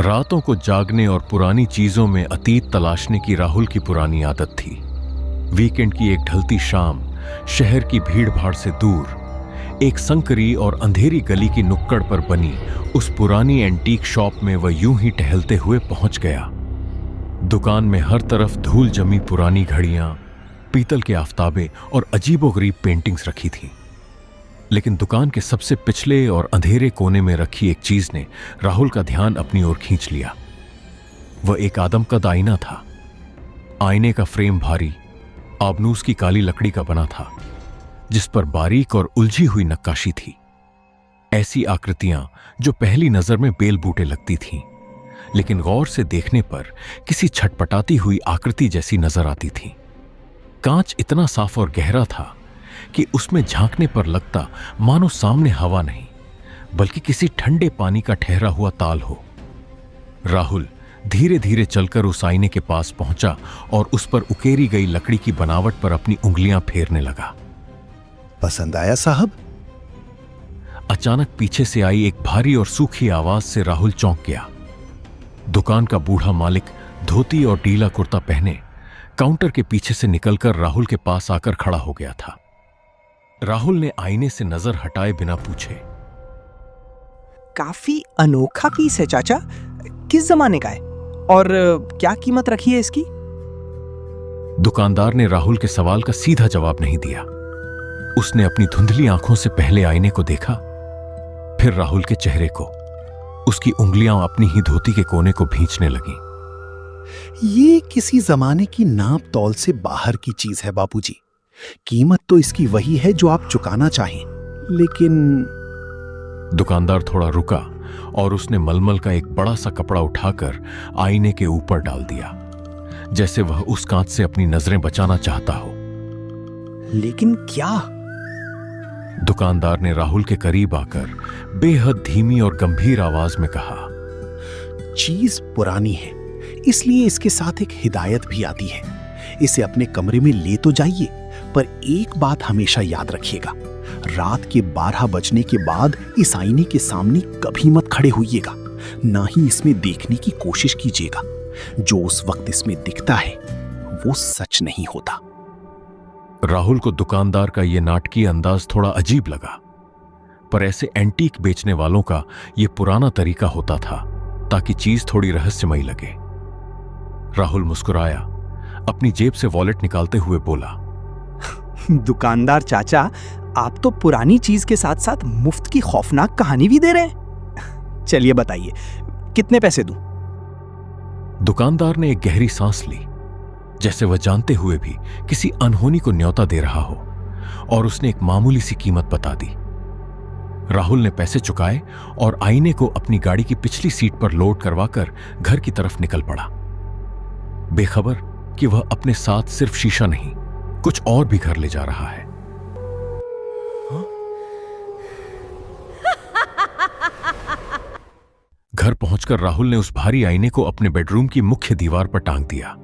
रातों को जागने और पुरानी चीजों में अतीत तलाशने की राहुल की पुरानी आदत थी। वीकेंड की एक ढलती शाम शहर की भीड़-भाड़ से दूर एक संकरी और अंधेरी गली की नुक्कड़ पर बनी उस पुरानी एंटीक शॉप में वह यूं ही टहलते हुए पहुंच गया। दुकान में हर तरफ धूल जमी पुरानी घड़ियां, पीतल के आफताबे और अजीबोगरीब पेंटिंग्स रखी थीं। लेकिन दुकान के सबसे पिछले और अंधेरे कोने में रखी एक चीज ने राहुल का ध्यान अपनी ओर खींच लिया। वह एक आदमकद आईना था। आईने का फ्रेम भारी, आबनूस की काली लकड़ी का बना था, जिस पर बारीक और उलझी हुई नक्काशी थी। ऐसी आकृतियां जो पहली नजर में बेल बूटे लगती थीं, लेकिन गौर से देखने पर किसी छटपटाती हुई आकृति जैसी नजर आती थीं। कांच इतना साफ और गहरा था कि उसमें झांकने पर लगता मानो सामने हवा नहीं, बल्कि किसी ठंडे पानी का ठहरा हुआ ताल हो। राहुल धीरे धीरे चलकर उस आईने के पास पहुंचा और उस पर उकेरी गई लकड़ी की बनावट पर अपनी उंगलियां फेरने लगा। पसंद आया साहब? अचानक पीछे से आई एक भारी और सूखी आवाज से राहुल चौंक गया। दुकान का बूढ़ा मालिक धोती और ढीला कुर्ता पहने काउंटर के पीछे से निकलकर राहुल के पास आकर खड़ा हो गया था। राहुल ने आईने से नजर हटाए बिना पूछे, काफी अनोखा पीस है चाचा, किस जमाने का है और क्या कीमत रखी है इसकी? दुकानदार ने राहुल के सवाल का सीधा जवाब नहीं दिया। उसने अपनी धुंधली आंखों से पहले आईने को देखा, फिर राहुल के चेहरे को। उसकी उंगलियां अपनी ही धोती के कोने को भींचने लगीं। ये किसी जमाने की नाप तौल से बाहर की चीज है बाबूजी। कीमत तो इसकी वही है जो आप चुकाना चाहें, लेकिन दुकानदार थोड़ा रुका और उसने मलमल का एक बड़ा सा कपड़ा उठाकर आईने के ऊपर डाल दिया, जैसे वह उस कांच से अपनी नजरें बचाना चाहता हो। लेकिन क्या? दुकानदार ने राहुल के करीब आकर बेहद धीमी और गंभीर आवाज में कहा, चीज पुरानी है, इसलिए इसके साथ एक हिदायत भी आती है। इसे अपने कमरे में ले तो जाइए, पर एक बात हमेशा याद रखिएगा, रात के 12 बजने के बाद इस आईने के सामने कभी मत खड़े होइएगा, ना ही इसमें देखने की कोशिश कीजिएगा। जो उस वक्त इसमें दिखता है वो सच नहीं होता। राहुल को दुकानदार का यह नाटकीय अंदाज थोड़ा अजीब लगा, पर ऐसे एंटीक बेचने वालों का यह पुराना तरीका होता था ताकि चीज थोड़ी रहस्यमयी लगे। राहुल मुस्कुराया, अपनी जेब से वॉलेट निकालते हुए बोला, दुकानदार चाचा, आप तो पुरानी चीज के साथ साथ मुफ्त की खौफनाक कहानी भी दे रहे हैं। चलिए बताइए, कितने पैसे दूं? दुकानदार ने एक गहरी सांस ली, जैसे वह जानते हुए भी किसी अनहोनी को न्योता दे रहा हो, और उसने एक मामूली सी कीमत बता दी। राहुल ने पैसे चुकाए और आईने को अपनी गाड़ी की पिछली सीट पर लोड करवाकर घर की तरफ निकल पड़ा, बेखबर कि वह अपने साथ सिर्फ शीशा नहीं, कुछ और भी घर ले जा रहा है। घर पहुंचकर राहुल ने उस भारी आईने को अपने बेडरूम की मुख्य दीवार पर टांग दिया।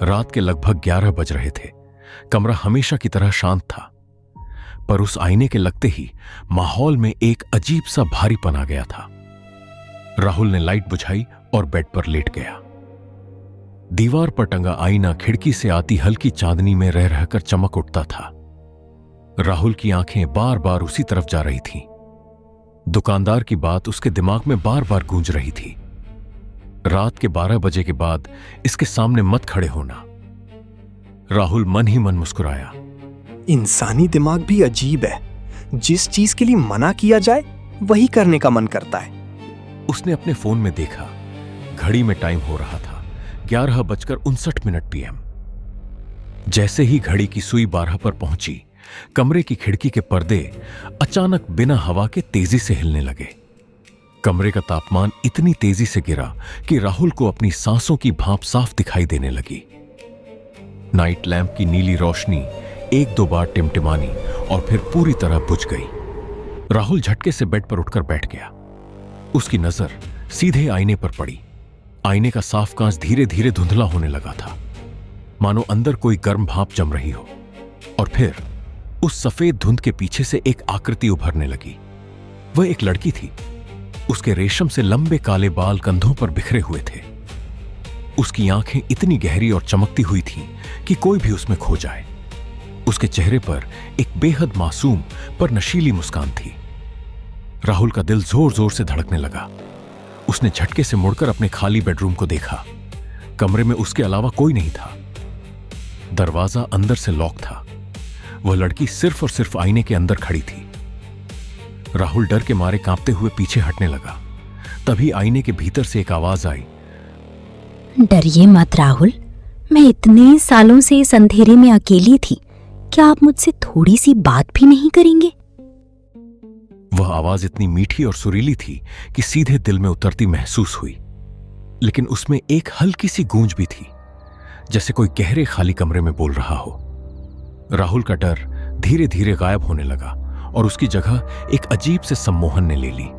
रात के लगभग 11 बज रहे थे। कमरा हमेशा की तरह शांत था, पर उस आईने के लगते ही माहौल में एक अजीब सा भारीपन आ गया था। राहुल ने लाइट बुझाई और बेड पर लेट गया। दीवार पर टंगा आईना खिड़की से आती हल्की चांदनी में रह रहकर चमक उठता था। राहुल की आंखें बार बार उसी तरफ जा रही थीं। दुकानदार की बात उसके दिमाग में बार बार गूंज रही थी, रात के 12 बजे के बाद इसके सामने मत खड़े होना। राहुल मन ही मन मुस्कुराया। इंसानी दिमाग भी अजीब है, जिस चीज के लिए मना किया जाए वही करने का मन करता है। उसने अपने फोन में देखा, घड़ी में टाइम हो रहा था 11:59 PM। जैसे ही घड़ी की सुई 12 पर पहुंची, कमरे की खिड़की के पर्दे अचानक बिना हवा के तेजी से हिलने लगे। कमरे का तापमान इतनी तेजी से गिरा कि राहुल को अपनी सांसों की भाप साफ दिखाई देने लगी। नाइट लैंप की नीली रोशनी एक दो बार टिमटिमानी और फिर पूरी तरह बुझ गई। राहुल झटके से बेड पर उठकर बैठ गया। उसकी नजर सीधे आईने पर पड़ी। आईने का साफ कांच धीरे धीरे धुंधला होने लगा था, मानो अंदर कोई गर्म भाप जम रही हो। और फिर उस सफेद धुंध के पीछे से एक आकृति उभरने लगी। वह एक लड़की थी। उसके रेशम से लंबे काले बाल कंधों पर बिखरे हुए थे। उसकी आंखें इतनी गहरी और चमकती हुई थीं कि कोई भी उसमें खो जाए। उसके चेहरे पर एक बेहद मासूम पर नशीली मुस्कान थी। राहुल का दिल जोर जोर से धड़कने लगा। उसने झटके से मुड़कर अपने खाली बेडरूम को देखा। कमरे में उसके अलावा कोई नहीं था। दरवाजा अंदर से लॉक था। वह लड़की सिर्फ और सिर्फ आईने के अंदर खड़ी थी। राहुल डर के मारे कांपते हुए पीछे हटने लगा। तभी आईने के भीतर से एक आवाज आई, डरिए मत राहुल, मैं इतने सालों से इस अंधेरे में अकेली थी, क्या आप मुझसे थोड़ी सी बात भी नहीं करेंगे? वह आवाज इतनी मीठी और सुरीली थी कि सीधे दिल में उतरती महसूस हुई, लेकिन उसमें एक हल्की सी गूंज भी थी, जैसे कोई गहरे खाली कमरे में बोल रहा हो। राहुल का डर धीरे धीरे गायब होने लगा और उसकी जगह एक अजीब से सम्मोहन ने ले ली।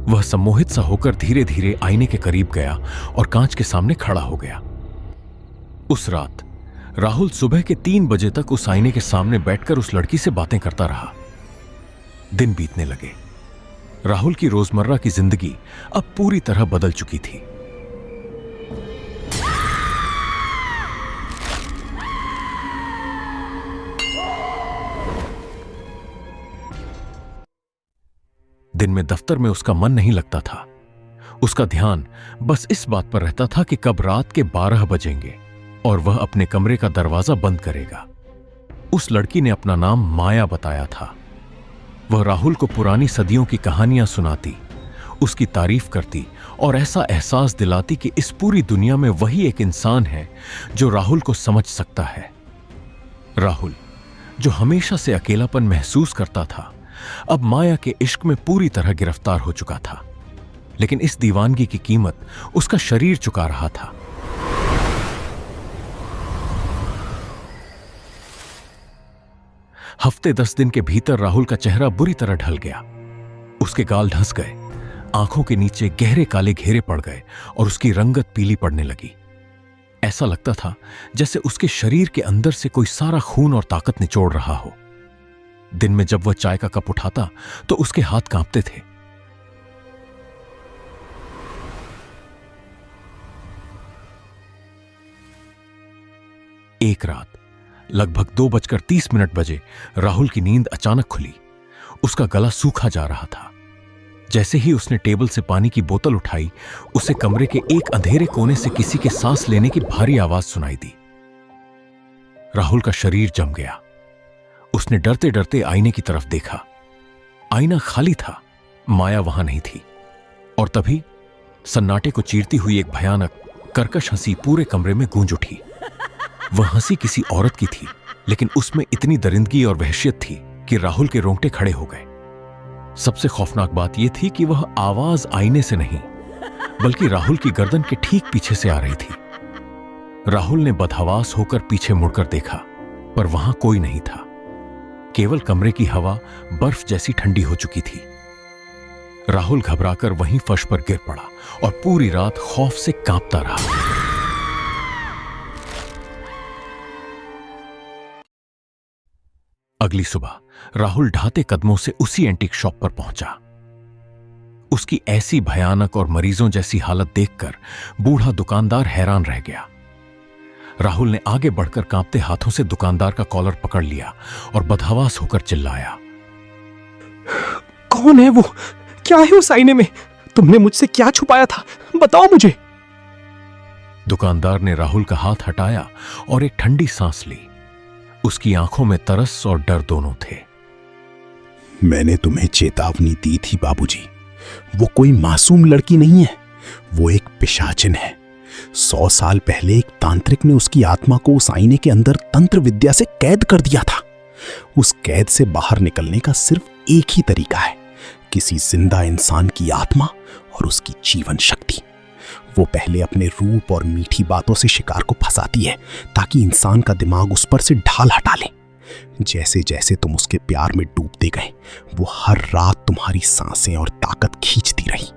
वह सम्मोहित सा होकर धीरे धीरे आईने के करीब गया और कांच के सामने खड़ा हो गया। उस रात राहुल सुबह के 3 बजे तक उस आईने के सामने बैठकर उस लड़की से बातें करता रहा। दिन बीतने लगे। राहुल की रोजमर्रा की जिंदगी अब पूरी तरह बदल चुकी थी। दिन में दफ्तर में उसका मन नहीं लगता था। उसका ध्यान बस इस बात पर रहता था कि कब रात के 12 बजेंगे और वह अपने कमरे का दरवाजा बंद करेगा। उस लड़की ने अपना नाम माया बताया था। वह राहुल को पुरानी सदियों की कहानियां सुनाती, उसकी तारीफ करती और ऐसा एहसास दिलाती कि इस पूरी दुनिया में वही एक इंसान है जो राहुल को समझ सकता है। राहुल, जो हमेशा से अकेलापन महसूस करता था, अब माया के इश्क में पूरी तरह गिरफ्तार हो चुका था। लेकिन इस दीवानगी की कीमत उसका शरीर चुका रहा था। हफ्ते 10 दिन के भीतर राहुल का चेहरा बुरी तरह ढल गया। उसके गाल धंस गए, आंखों के नीचे गहरे काले घेरे पड़ गए और उसकी रंगत पीली पड़ने लगी। ऐसा लगता था जैसे उसके शरीर के अंदर से कोई सारा खून और ताकत निचोड़ रहा हो। दिन में जब वह चाय का कप उठाता तो उसके हाथ कांपते थे। एक रात लगभग 2:30 बजे राहुल की नींद अचानक खुली। उसका गला सूखा जा रहा था। जैसे ही उसने टेबल से पानी की बोतल उठाई, उसे कमरे के एक अंधेरे कोने से किसी के सांस लेने की भारी आवाज सुनाई दी। राहुल का शरीर जम गया। उसने डरते डरते आईने की तरफ देखा। आईना खाली था, माया वहां नहीं थी। और तभी सन्नाटे को चीरती हुई एक भयानक कर्कश हंसी पूरे कमरे में गूंज उठी। वह हंसी किसी औरत की थी, लेकिन उसमें इतनी दरिंदगी और वहशियत थी कि राहुल के रोंगटे खड़े हो गए। सबसे खौफनाक बात यह थी कि वह आवाज आईने से नहीं, बल्कि राहुल की गर्दन के ठीक पीछे से आ रही थी। राहुल ने बदहवास होकर पीछे मुड़कर देखा, पर वहां कोई नहीं था। केवल कमरे की हवा बर्फ जैसी ठंडी हो चुकी थी। राहुल घबराकर वहीं फर्श पर गिर पड़ा और पूरी रात खौफ से कांपता रहा। अगली सुबह राहुल ढाते कदमों से उसी एंटीक शॉप पर पहुंचा। उसकी ऐसी भयानक और मरीजों जैसी हालत देखकर बूढ़ा दुकानदार हैरान रह गया। राहुल ने आगे बढ़कर कांपते हाथों से दुकानदार का कॉलर पकड़ लिया और बदहवास होकर चिल्लाया, कौन है वो? क्या है उस आईने में? तुमने मुझसे क्या छुपाया था? बताओ मुझे। दुकानदार ने राहुल का हाथ हटाया और एक ठंडी सांस ली। उसकी आंखों में तरस और डर दोनों थे। मैंने तुम्हें चेतावनी दी थी बाबूजी। वो कोई मासूम लड़की नहीं है, वो एक पिशाचिन है। 100 साल पहले एक तांत्रिक ने उसकी आत्मा को उस आईने के अंदर तंत्र विद्या से कैद कर दिया था। उस कैद से बाहर निकलने का सिर्फ एक ही तरीका है, किसी जिंदा इंसान की आत्मा और उसकी जीवन शक्ति। वो पहले अपने रूप और मीठी बातों से शिकार को फंसाती है ताकि इंसान का दिमाग उस पर से ढाल हटा ले। जैसे जैसे तुम उसके प्यार में डूबते गए, वो हर रात तुम्हारी सांसें और ताकत खींचती रही।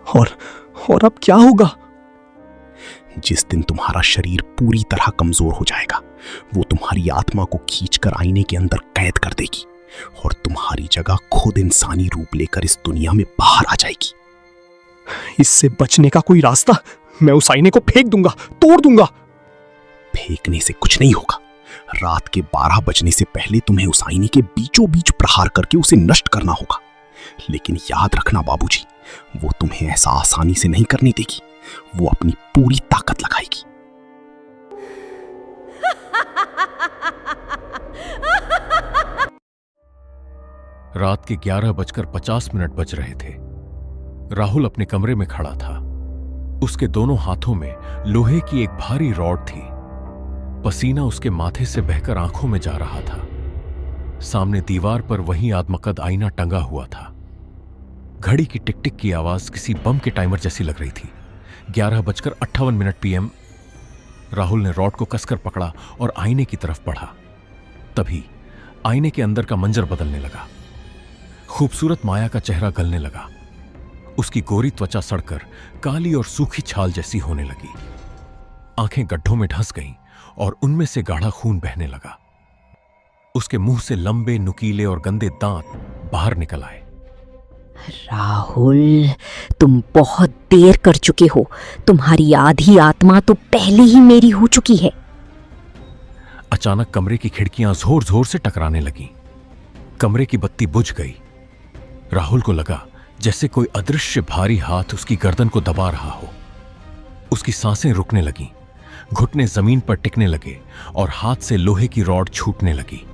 और अब क्या होगा? जिस दिन तुम्हारा शरीर पूरी तरह कमजोर हो जाएगा, वो तुम्हारी आत्मा को खींचकर आईने के अंदर कैद कर देगी और तुम्हारी जगह खुद इंसानी रूप लेकर इस दुनिया में बाहर आ जाएगी। इससे बचने का कोई रास्ता? मैं उस आईने को फेंक दूंगा, तोड़ दूंगा। फेंकने से कुछ नहीं होगा। रात के 12 बजने से पहले तुम्हें उस आईने के बीचों बीच प्रहार करके उसे नष्ट करना होगा। लेकिन याद रखना बाबूजी, वो तुम्हें ऐसा आसानी से नहीं करने देगी। वो अपनी पूरी ताकत लगाएगी। रात के 11:50 बज रहे थे। राहुल अपने कमरे में खड़ा था। उसके दोनों हाथों में लोहे की एक भारी रॉड थी। पसीना उसके माथे से बहकर आंखों में जा रहा था। सामने दीवार पर वही आदमकद आईना टंगा हुआ था। घड़ी की टिक टिक की आवाज किसी बम के टाइमर जैसी लग रही थी। 11:58 PM। राहुल ने रॉड को कसकर पकड़ा और आईने की तरफ बढ़ा। तभी आईने के अंदर का मंजर बदलने लगा। खूबसूरत माया का चेहरा गलने लगा। उसकी गोरी त्वचा सड़कर काली और सूखी छाल जैसी होने लगी। आंखें गड्ढों में धंस गईं और उनमें से गाढ़ा खून बहने लगा। उसके मुंह से लंबे, नुकीले और गंदे दांत बाहर निकल आए। राहुल, तुम बहुत देर कर चुके हो। तुम्हारी आधी आत्मा तो पहले ही मेरी हो चुकी है। अचानक कमरे की खिड़कियां जोर जोर से टकराने लगीं। कमरे की बत्ती बुझ गई। राहुल को लगा जैसे कोई अदृश्य भारी हाथ उसकी गर्दन को दबा रहा हो। उसकी सांसें रुकने लगीं, घुटने जमीन पर टिकने लगे और हाथ से लोहे की रॉड छूटने लगी।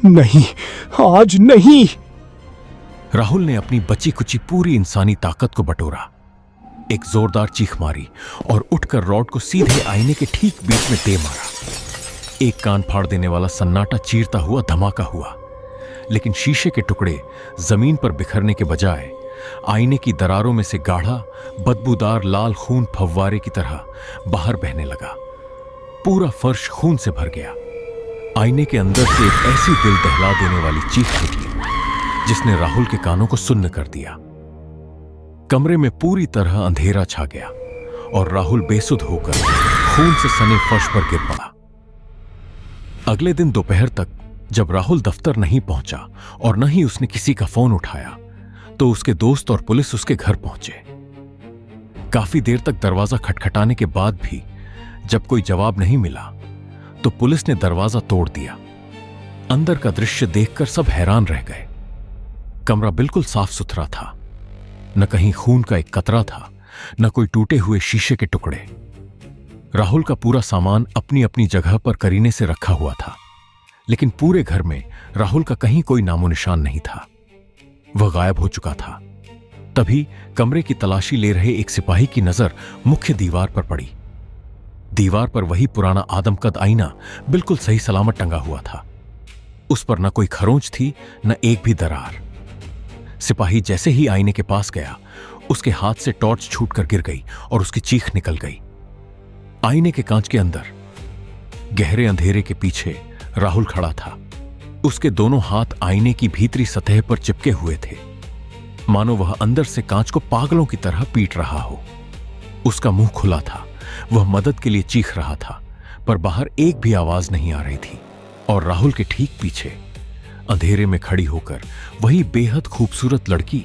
नहीं, आज नहीं। राहुल ने अपनी बची कुची पूरी इंसानी ताकत को बटोरा। एक जोरदार चीख मारी और उठकर रॉड को सीधे आईने के ठीक बीच में दे मारा। एक कान फाड़ देने वाला सन्नाटा चीरता हुआ धमाका हुआ, लेकिन शीशे के टुकड़े जमीन पर बिखरने के बजाय आईने की दरारों में से गाढ़ा, बदबूदार लाल खून फव्वारे की तरह बाहर बहने लगा। पूरा फर्श खून से भर गया। आईने के अंदर से एक ऐसी दिल दहला देने वाली चीख निकली जिसने राहुल के कानों को सुन्न कर दिया। कमरे में पूरी तरह अंधेरा छा गया और राहुल बेसुध होकर खून से सने फर्श पर गिर पड़ा। अगले दिन दोपहर तक जब राहुल दफ्तर नहीं पहुंचा और न ही उसने किसी का फोन उठाया, तो उसके दोस्त और पुलिस उसके घर पहुंचे। काफी देर तक दरवाजा खटखटाने के बाद भी जब कोई जवाब नहीं मिला, तो पुलिस ने दरवाजा तोड़ दिया। अंदर का दृश्य देखकर सब हैरान रह गए। कमरा बिल्कुल साफ सुथरा था। न कहीं खून का एक कतरा था, न कोई टूटे हुए शीशे के टुकड़े। राहुल का पूरा सामान अपनी अपनी जगह पर करीने से रखा हुआ था, लेकिन पूरे घर में राहुल का कहीं कोई नामो निशान नहीं था। वह गायब हो चुका था। तभी कमरे की तलाशी ले रहे एक सिपाही की नजर मुख्य दीवार पर पड़ी। दीवार पर वही पुराना आदमकद आईना बिल्कुल सही सलामत टंगा हुआ था। उस पर न कोई खरोंच थी, न एक भी दरार। सिपाही जैसे ही आईने के पास गया, उसके हाथ से टॉर्च छूटकर गिर गई और उसकी चीख निकल गई। आईने के कांच के अंदर गहरे अंधेरे के पीछे राहुल खड़ा था। उसके दोनों हाथ आईने की भीतरी सतह पर चिपके हुए थे, मानो वह अंदर से कांच को पागलों की तरह पीट रहा हो। उसका मुंह खुला था। वह मदद के लिए चीख रहा था, पर बाहर एक भी आवाज नहीं आ रही थी। और राहुल के ठीक पीछे अंधेरे में खड़ी होकर वही बेहद खूबसूरत लड़की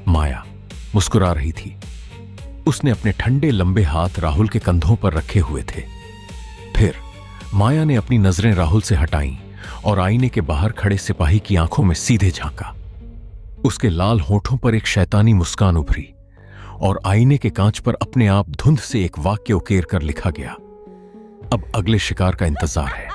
माया मुस्कुरा रही थी। उसने अपने ठंडे लंबे हाथ राहुल के कंधों पर रखे हुए थे। फिर माया ने अपनी नजरें राहुल से हटाईं और आईने के बाहर खड़े सिपाही की आंखों में सीधे झांका। उसके लाल होठों पर एक शैतानी मुस्कान उभरी और आईने के कांच पर अपने आप धुंध से एक वाक्य उकेर कर लिखा गया, अब अगले शिकार का इंतजार है।